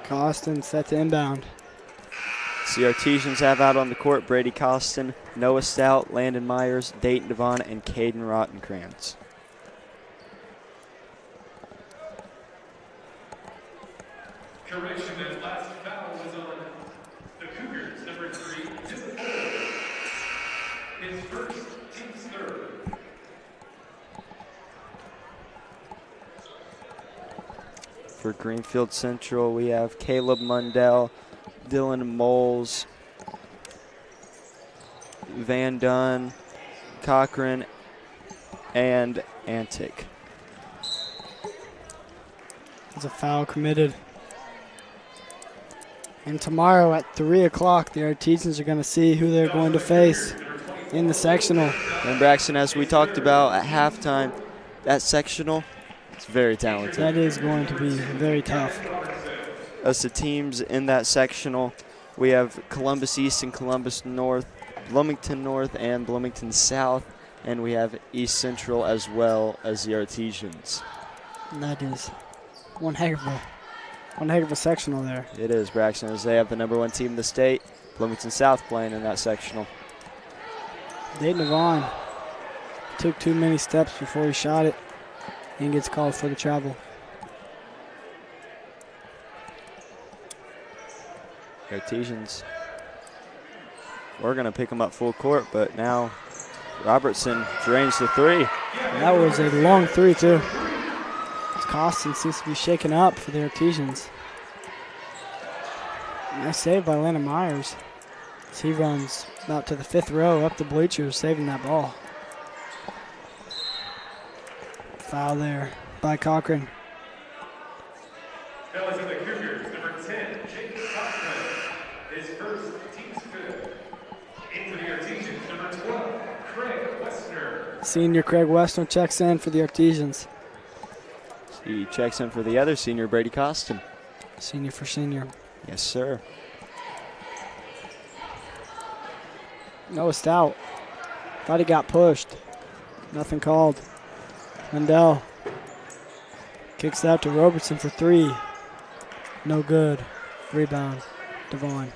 Costin set to inbound. The Artesians have out on the court Brady Costin, Noah Stout, Landon Myers, Dayton Devon, and Caden Rottenkrantz. Correction, that last foul was on the Cougars, number 3, Dylan Cole. His first, team's third. For Greenfield-Central, we have Caleb Mundell, Dylan Moles, Van Dunn, Cochran, and Antic. There's a foul committed. And tomorrow at 3 o'clock, the Artesians are going to see who they're going to face in the sectional. And Braxton, as we talked about at halftime, that sectional, it's very talented. That is going to be very tough. As the teams in that sectional, we have Columbus East and Columbus North, Bloomington North and Bloomington South, and we have East Central as well as the Artesians. And that is one heck of a sectional there. It is, Braxton, as they have the number 1 team in the state, Bloomington South, playing in that sectional. Dayton Devon took too many steps before he shot it and gets called for the travel. Artesians, we're going to pick them up full court, but now Robertson drains the 3. That was a long 3, too. Costin seems to be shaken up for the Artesians. Nice save by Landon Myers. As he runs out to the 5th row, up the bleachers, saving that ball. Foul there by Cochran. Fellas of the Cougars, number 10, Jacob Cochran. His first, team's 5th. In for the Artesians, number 12, Craig Westner. Senior Craig Westner checks in for the Artesians. He checks in for the other senior, Brady Costin. Senior for senior. Yes, sir. Noah Stout. Thought he got pushed. Nothing called. Mundell kicks out to Robertson for 3. No good. Rebound. Devon.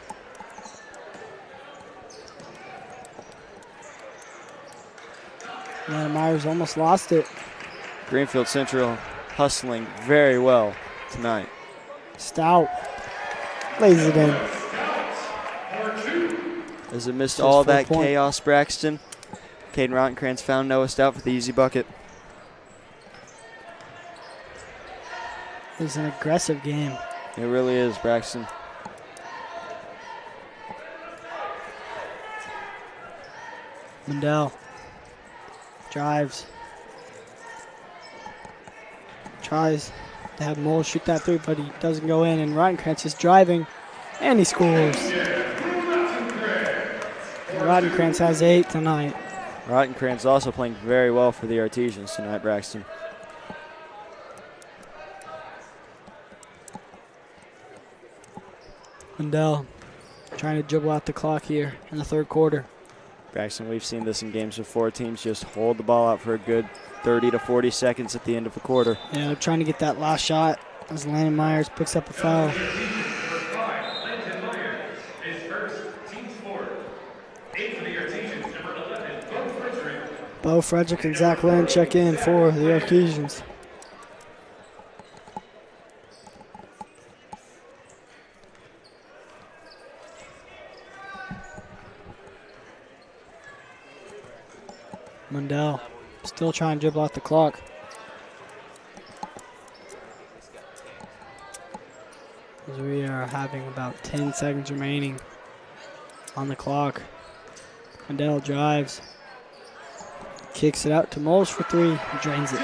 Landon Myers almost lost it. Greenfield-Central hustling very well tonight. Stout lays it in. As it missed all that chaos, Braxton, Caden Rottenkrantz found Noah Stout for the easy bucket. It's an aggressive game. It really is, Braxton. Mundell drives. Tries to have Moles shoot that 3, but he doesn't go in. And Rottenkrantz is driving, and he scores. Rottenkrantz has 8 tonight. Rottenkrantz also playing very well for the Artesians tonight, Braxton. Mundell trying to dribble out the clock here in the third quarter. Braxton, we've seen this in games before. Teams just hold the ball out for a good 30 to 40 seconds at the end of the quarter. Yeah, they're trying to get that last shot as Landon Myers picks up a foul. Landon Myers, his first, team's 4th. 8 for the Artesians, number 11, Bo Frederick. Bo Frederick and Zach Lynn check in for the Artesians. Mundell still trying to dribble out the clock. As we are having about 10 seconds remaining on the clock. Mundell drives. Kicks it out to Moles for three. Drains it.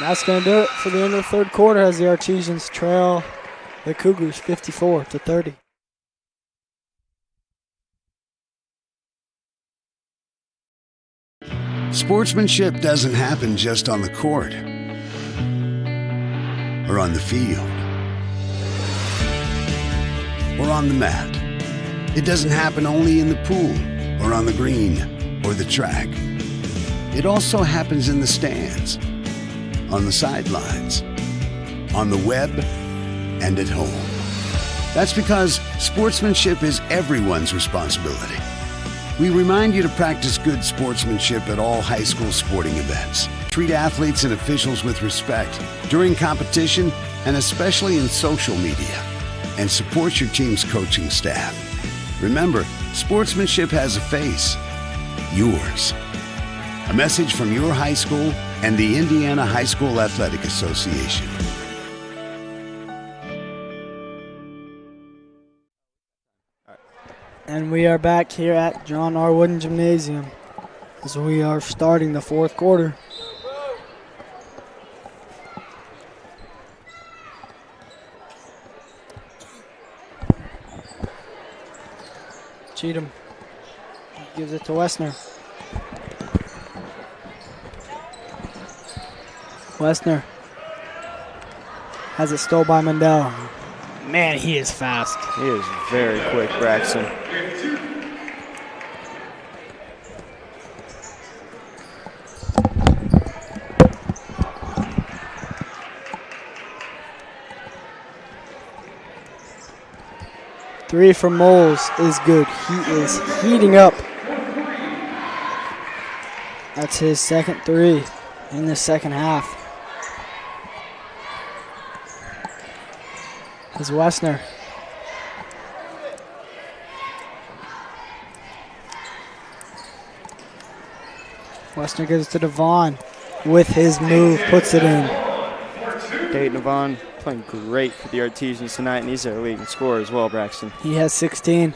That's going to do it for the end of the third quarter as the Artesians trail the Cougars 54-30. Sportsmanship doesn't happen just on the court or on the field or on the mat. It doesn't happen only in the pool or on the green or the track. It also happens in the stands, on the sidelines, on the web, and at home. That's because sportsmanship is everyone's responsibility. We remind you to practice good sportsmanship at all high school sporting events. Treat athletes and officials with respect during competition and especially in social media. And support your team's coaching staff. Remember, sportsmanship has a face. Yours. A message from your high school and the Indiana High School Athletic Association. And we are back here at John R. Wooden Gymnasium as we are starting the fourth quarter. Cheatham gives it to Wessner. Wessner has it stole by Mundell. Man, he is fast. He is very quick, Braxton. Three from Moles is good. He is heating up. That's his second three in the second half. Is Wessner. Wessner gives it to Devon with his move, puts it in. Dayton Devon playing great for the Artesians tonight, and he's their leading scorer as well, Braxton. He has 16.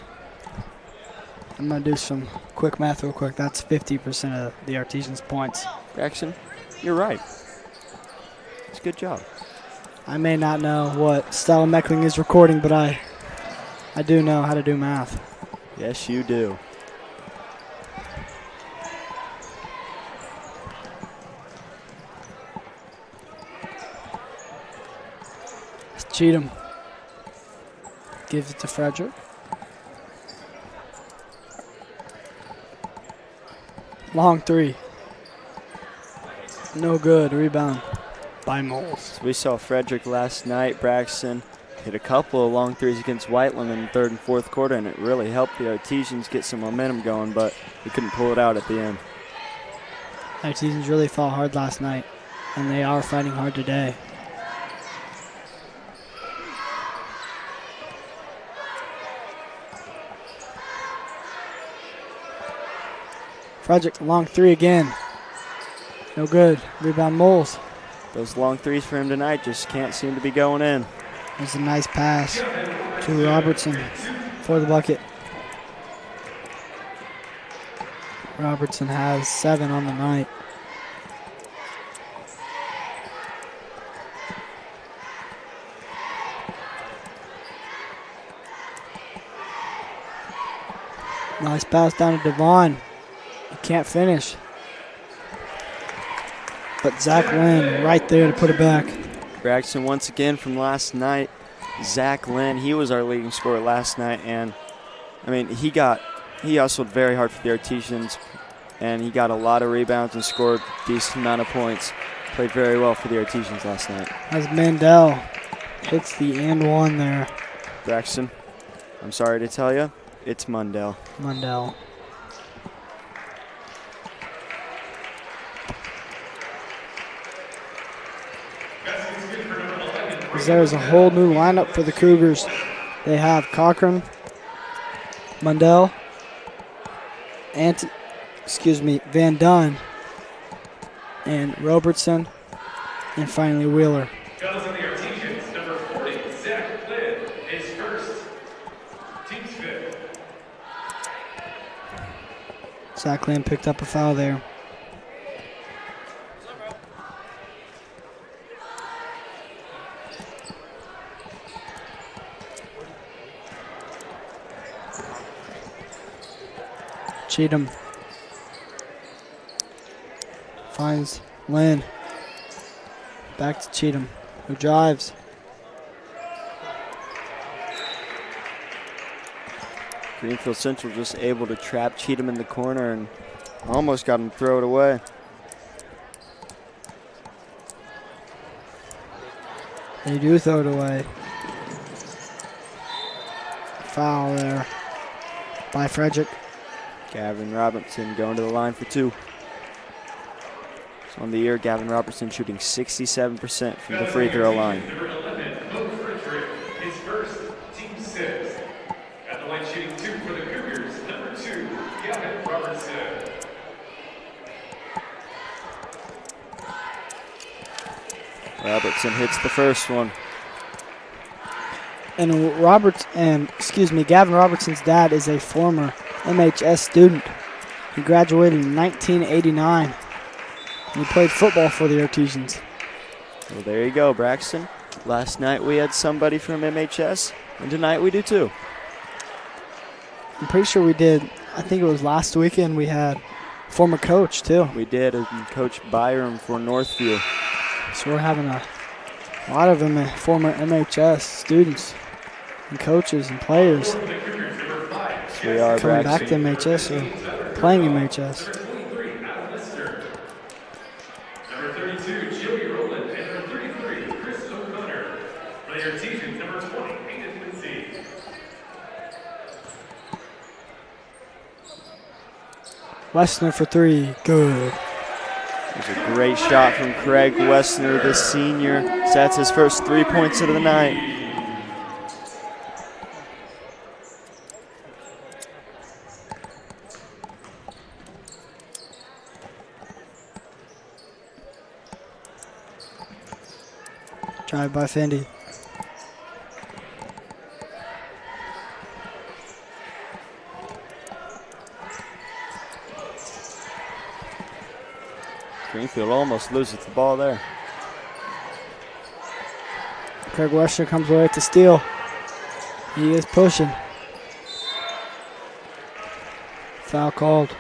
I'm going to do some quick math real quick. That's 50% of the Artesians' points. Braxton, you're right. It's a good job. I may not know what Stella Meckling is recording, but I do know how to do math. Yes, you do. Cheatham gives it to Frederick. Long three. No good. Rebound by Moles. We saw Frederick last night. Braxton hit a couple of long threes against Whiteland in the third and fourth quarter, and it really helped the Artesians get some momentum going, but we couldn't pull it out at the end. Artesians really fought hard last night, and they are fighting hard today. Frederick, long three again. No good. Rebound Moles. Those long threes for him tonight just can't seem to be going in. There's a nice pass to Robertson for the bucket. Robertson has 7 on the night. Nice pass down to Devon. He can't finish. But Zach Lynn right there to put it back. Braxton once again from last night. Zach Lynn, he was our leading scorer last night, and I mean he hustled very hard for the Artesians, and he got a lot of rebounds and scored a decent amount of points. Played very well for the Artesians last night. As Mandel hits the and one there. Braxton, I'm sorry to tell you, it's Mundell. Mundell. There's a whole new lineup for the Cougars. They have Cochran, Mundell, Van Dunn, and Robertson, and finally Wheeler. Fellas on the Artesians, number 40, Zach Lynn is first. Team's fifth. Zach Lynn picked up a foul there. Cheatham finds Lynn. Back to Cheatham, who drives. Greenfield-Central just able to trap Cheatham in the corner and almost got him to throw it away. They do throw it away. Foul there by Frederick. Gavin Robertson going to the line for 2. So on the year, Gavin Robertson shooting 67% from the free throw line. Number 11, Bo Frederick is first. Team 6. At the line shooting 2 for the Cougars, number 2, Gavin Robertson. Robertson hits the first one. And Gavin Robertson's dad is a former MHS student. He graduated in 1989. And he played football for the Artesians. Well, there you go, Braxton. Last night we had somebody from MHS, and tonight we do too. I'm pretty sure we did. I think it was last weekend we had former coach too. We did, and Coach Byram for Northview. So we're having a lot of them former MHS students and coaches and players. So we are, coming Braxton. back to MHS or playing MHS. Number 32, Joey Rowland, and number 33, Chris O'Connor. For the Artesians, number 20, Hayden Lindsay. Westner for 3, good. There's a great shot from Craig Westner, the senior. That's his first 3 points of the night. Drive by Fendi. Greenfield almost loses the ball there. Craig Westner comes away with the steal. He is pushing. Foul called.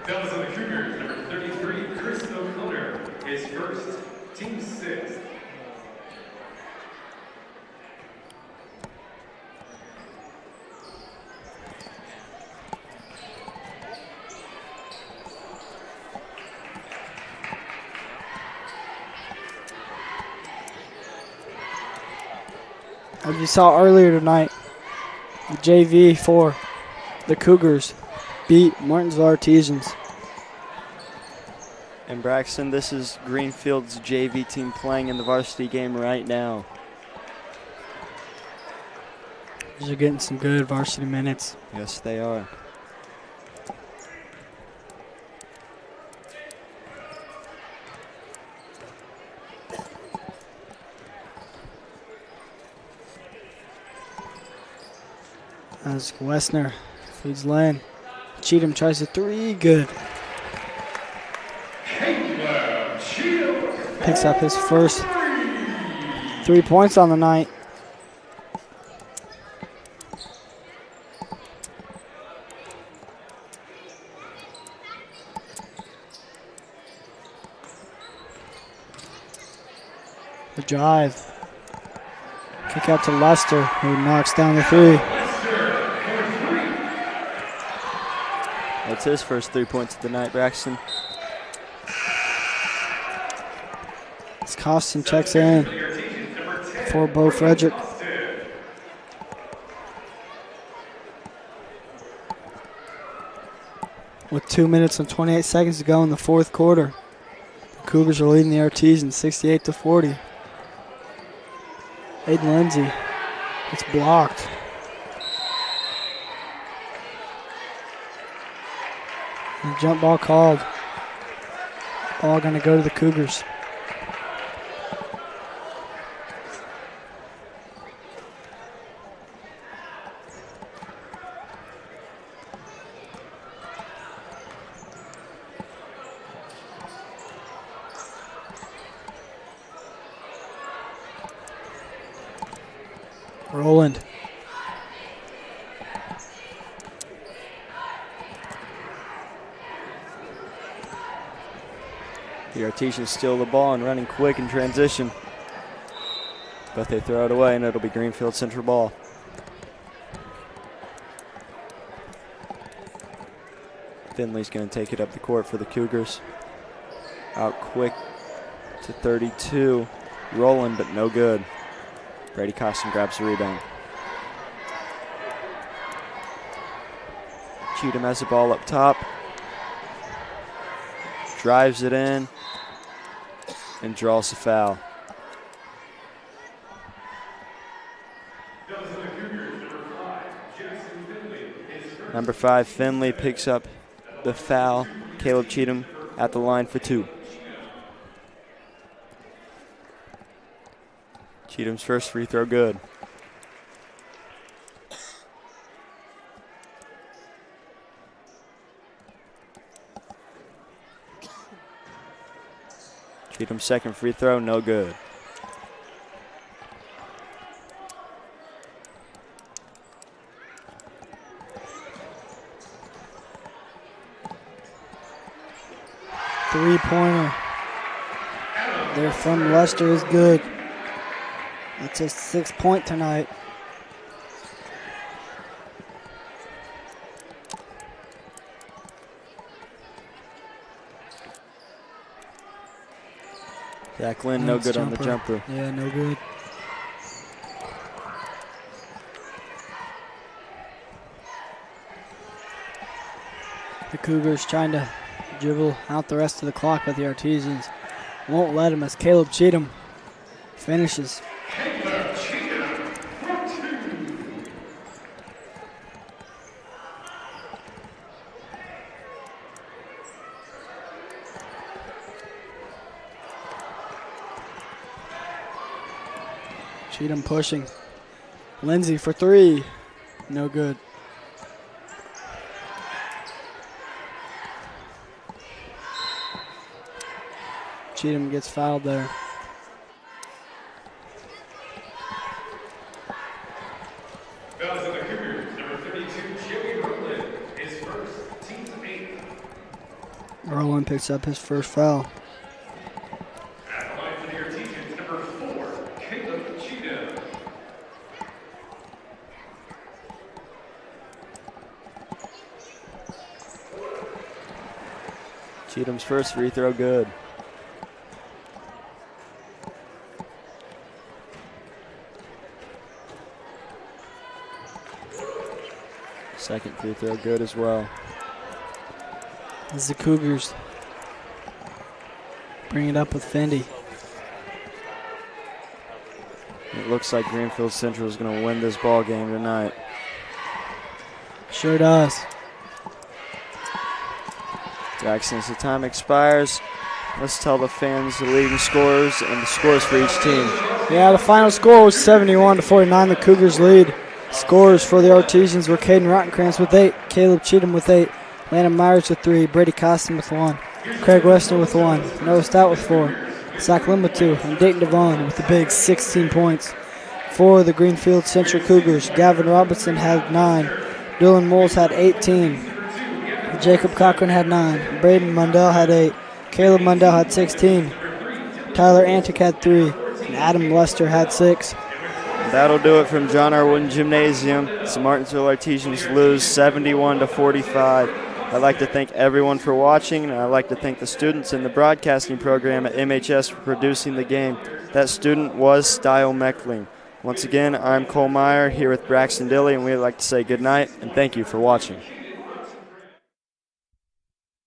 Fellas on the Cougars, number 33, Chris O'Connor is first. Team 6. As you saw earlier tonight, the JV for the Cougars beat Martinsville Artesians. And Braxton, this is Greenfield's JV team playing in the varsity game right now. They're getting some good varsity minutes. Yes, they are. As Westner feeds Lynn. Cheatham tries a 3, good. Picks up his first 3 points on the night. The drive. Kick out to Lester, who knocks down the 3. That's his first 3 points of the night, Braxton. As Costin checks in for Bo Frederick. With 2 minutes and 28 seconds to go in the fourth quarter, the Cougars are leading the Artesians 68-40. Aiden Lindsay It's blocked. And jump ball called. Ball going to go to the Cougars. Roland. The Artesians steal the ball and running quick in transition. But they throw it away, and it'll be Greenfield-Central ball. Finley's going to take it up the court for the Cougars. Out quick to 32. Rolling, but no good. Brady Costin grabs the rebound. Cheatham has the ball up top. Drives it in and draws the foul. Number 5, Finley picks up the foul. Caleb Cheatham at the line for 2. Cheatham's first free throw good. Cheatham's second free throw, no good. Three-pointer there from Lester is good. That's his 6th point tonight. Zach Lynn, no good on the jumper. Yeah, no good. The Cougars trying to dribble out the rest of the clock, but the Artesians won't let him as Caleb Cheatham finishes. Cheatham pushing. Lindsay for 3. No good. Cheatham gets fouled there. Fouls on the Cougars. Number 32, Joey Rowland, his first, team's 8th. Rowland picks up his first foul. At the line for the Artesians, number 4, Caleb Cheatham. Cheatham's first free throw good. Second free throw good as well. As the Cougars bring it up with Fendi. It looks like Greenfield-Central is going to win this ball game tonight. Sure does. Jackson, as the time expires, let's tell the fans the leading scorers and the scores for each team. Yeah, the final score was 71-49. The Cougars lead. Scores for the Artesians were Caden Rottenkrantz with 8, Caleb Cheatham with 8, Landon Myers with 3, Brady Costin with 1, Craig Westner with 1, Noah Stout with 4, Zach Lynn with 2, and Dayton Devon with the big 16 points. For the Greenfield-Central Cougars, Gavin Robinson had 9, Dylan Moles had 18, Jacob Cochran had 9, Braden Mundell had 8, Caleb Mundell had 16, Tyler Antic had 3, and Adam Lester had 6. That'll do it from John R. Wooden Gymnasium. The Martinsville Artesians lose 71-45. I'd like to thank everyone for watching, and I'd like to thank the students in the broadcasting program at MHS for producing the game. That student was Style Meckling. Once again, I'm Cole Meyer here with Braxton Dilly, and we'd like to say good night and thank you for watching.